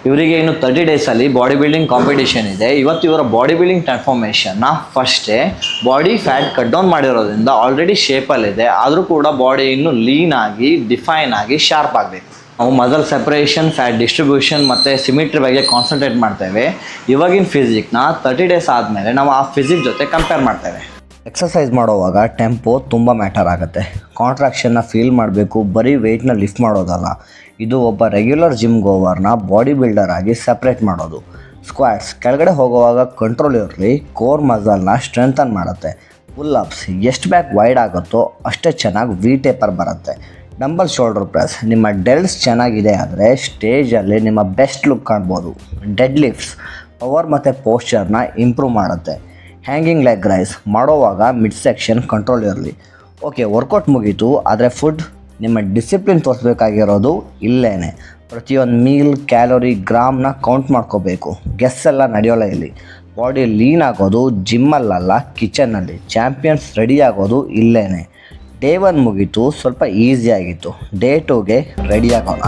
ಇವರಿಗೆ ಇನ್ನು 30 ಡೇಸಲ್ಲಿ ಬಾಡಿ ಬಿಲ್ಡಿಂಗ್ ಕಾಂಪಿಟೇಷನ್ ಇದೆ. ಇವತ್ತು ಇವರ ಬಾಡಿ ಬಿಲ್ಡಿಂಗ್ ಟ್ರಾನ್ಸ್ಫಾರ್ಮೇಷನ್ನ ಫಸ್ಟೇ ಬಾಡಿ ಫ್ಯಾಟ್ ಕಟ್ ಡೌನ್ ಮಾಡಿರೋದ್ರಿಂದ ಆಲ್ರೆಡಿ ಶೇಪಲ್ಲಿದೆ. ಆದರೂ ಕೂಡ ಬಾಡಿ ಇನ್ನೂ ಲೀನ್ ಆಗಿ ಡಿಫೈನ್ ಆಗಿ ಶಾರ್ಪ್ ಆಗಬೇಕು. ನಾವು ಮಸಲ್ ಸೆಪರೇಷನ್, ಫ್ಯಾಟ್ ಡಿಸ್ಟ್ರಿಬ್ಯೂಷನ್ ಮತ್ತು ಸಿಮಿಟ್ರಿ ಬಗ್ಗೆ ಕಾನ್ಸಂಟ್ರೇಟ್ ಮಾಡ್ತೇವೆ. ಇವಾಗಿನ ಫಿಸಿಕ್ನ 30 ಡೇಸ್ ಆದಮೇಲೆ ನಾವು ಆ ಫಿಸಿಕ್ ಜೊತೆ ಕಂಪೇರ್ ಮಾಡ್ತೇವೆ. ಎಕ್ಸಸೈಸ್ ಮಾಡೋವಾಗ ಟೆಂಪೋ ತುಂಬ ಮ್ಯಾಟರ್ ಆಗುತ್ತೆ. ಕಾಂಟ್ರಾಕ್ಷನ್ನ ಫೀಲ್ ಮಾಡಬೇಕು, ಬರೀ ವೆಯ್ಟ್ನ ಲಿಫ್ಟ್ ಮಾಡೋದಲ್ಲ. ಇದು ಒಬ್ಬ ರೆಗ್ಯುಲರ್ ಜಿಮ್ ಗೋವರ್ನ ಬಾಡಿ ಬಿಲ್ಡರ್ ಆಗಿ ಸಪ್ರೇಟ್ ಮಾಡೋದು. ಸ್ಕ್ವಾಟ್ಸ್ ಕೆಳಗಡೆ ಹೋಗುವಾಗ ಕಂಟ್ರೋಲ್ ಇರಲಿ, ಕೋರ್ ಮಸಲ್ನ ಸ್ಟ್ರೆಂಥನ್ ಮಾಡುತ್ತೆ. ಪುಲ್ ಅಪ್ಸ್ ಎಷ್ಟು ಬ್ಯಾಕ್ ವೈಡ್ ಆಗುತ್ತೋ ಅಷ್ಟೇ ಚೆನ್ನಾಗಿ ವಿ ಟೇಪರ್ ಬರುತ್ತೆ. ಡಂಬಲ್ ಶೋಲ್ಡರ್ ಪ್ರೆಸ್ ನಿಮ್ಮ ಡೆಲ್ಸ್ ಚೆನ್ನಾಗಿದೆ ಆದರೆ ಸ್ಟೇಜಲ್ಲಿ ನಿಮ್ಮ ಬೆಸ್ಟ್ ಲುಕ್ ಕಾಣ್ಬೋದು. ಡೆಡ್ ಲಿಫ್ಟ್ಸ್ ಪವರ್ ಮತ್ತು ಪೋಸ್ಚರ್ನ ಇಂಪ್ರೂವ್ ಮಾಡುತ್ತೆ. ಹ್ಯಾಂಗಿಂಗ್ ಲೆಗ್ ರೈಸ್ ಮಾಡೋವಾಗ ಮಿಡ್ ಸೆಕ್ಷನ್ ಕಂಟ್ರೋಲ್ ಇರಲಿ. ಓಕೆ, ವರ್ಕೌಟ್ ಮುಗೀತು, ಆದರೆ ಫುಡ್ ನಿಮ್ಮ ಡಿಸಿಪ್ಲಿನ್ ತೋರಿಸ್ಬೇಕಾಗಿರೋದು ಇಲ್ಲೇ. ಪ್ರತಿಯೊಂದು ಮೀಲ್, ಕ್ಯಾಲೋರಿ, ಗ್ರಾಮ್ನ ಕೌಂಟ್ ಮಾಡ್ಕೋಬೇಕು. ಗೆಸ್ ಎಲ್ಲ ನಡೆಯೋಲ್ಲ ಇಲ್ಲಿ. ಬಾಡಿ ಲೀನ್ ಆಗೋದು ಜಿಮ್ಮಲ್ಲಲ್ಲ, ಕಿಚನ್ನಲ್ಲಿ. ಚಾಂಪಿಯನ್ಸ್ ರೆಡಿ ಆಗೋದು ಇಲ್ಲೇ. ಡೇ 1 ಮುಗೀತು, ಸ್ವಲ್ಪ ಈಸಿ ಆಗಿತ್ತು. ಡೇ 2ಗೆ ರೆಡಿ ಆಗೋಣ.